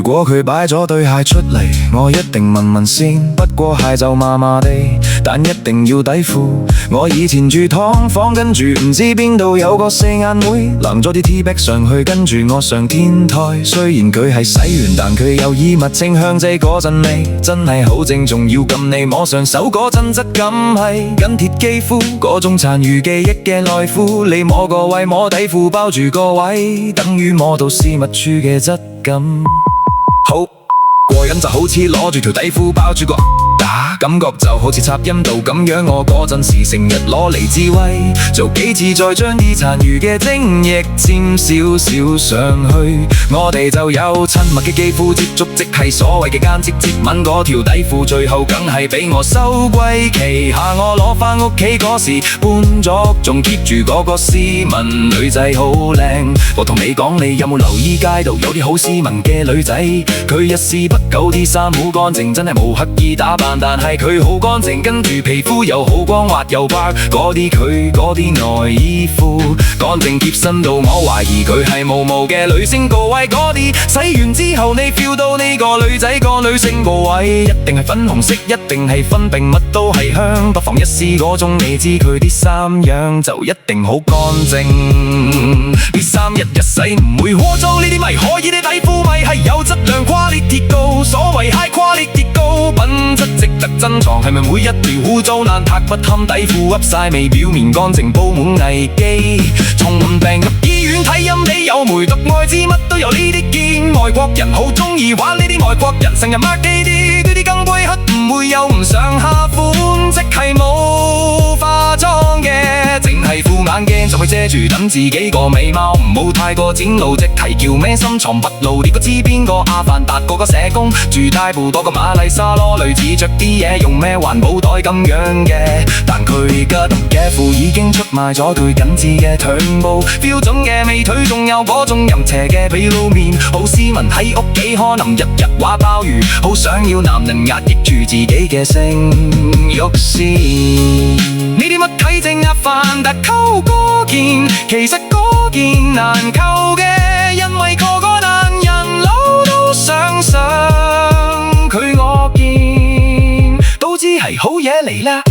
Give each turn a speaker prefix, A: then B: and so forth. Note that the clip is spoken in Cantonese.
A: 果佢擺咗對鞋出嚟，我一定問問先。不過鞋就麻麻地，但一定要底褲。我以前住劏房，跟住唔知邊度有個四眼妹，攬咗啲 T-back 上去，跟住我上天台。雖然佢係洗完，但佢有衣物清香劑嗰陣味，真係好正。仲要撳你摸上手嗰陣質感係緊貼肌膚，嗰種殘餘記憶嘅內褲。你摸個位，摸底褲包住個位，等於摸到私密處嘅質感。好過癮，就好似攞住條底褲包住個打，感覺就好似插陰道咁樣。我嗰陣時成日攞嚟自慰，做幾次再將啲殘餘嘅精液沾少少上去，我哋就有親密嘅肌膚接觸，即係所謂嘅間接接吻。嗰條底褲最後梗係俾我收歸旗下，我攞返屋企嗰時搬咗，仲 keep 住嗰個斯文女仔好靚。我同你講，你有冇留意街度有啲好斯文嘅女仔？佢一絲不苟，啲衫好乾淨，真係冇刻意打扮，但係佢好乾淨，跟住皮膚又好光滑又白。嗰啲佢嗰啲內衣褲乾淨貼身到我懷疑佢係毛毛嘅女性部位。嗰啲洗完之後你 feel 到呢個女仔個女性部位，一定係粉紅色，一定係分泌物都係香，不妨一試嗰種。你知佢啲衫樣就一定好乾淨，啲衫日日洗唔會污糟，呢啲咪可以，啲底褲咪係有質量，quality高，所謂 high quality高，品質值得珍藏。係咪每一條污糟爛塌不堪底褲噏晒味，表面乾淨佈滿危機？重病入醫院睇陰你有梅毒愛滋乜都有呢啲見，外國人好鍾意玩呢啲，外國人成日 mark 呢啲更杯黑，唔會有唔上下款，即係冇化妝嘅，淨係副眼鏡就去遮住，等自己個美貌唔好太過展露。隻題叫咩？深藏不露，你個知邊個？阿凡達個社工，住大埔多個瑪麗莎羅，類似着啲嘢用咩環保袋咁樣嘅，但佢吉嘅褲已經出賣咗對緊緻嘅腿部，標準嘅美腿，仲有嗰種淫邪嘅比露面，好斯文喺屋企可能日日畫鮑魚，好想要男人壓抑住自己嘅性慾先。呢啲乜睇正阿凡達溝嗰件，其實嗰件難溝嘅，因為個個男人佬都想上佢，我見都知係好嘢嚟啦。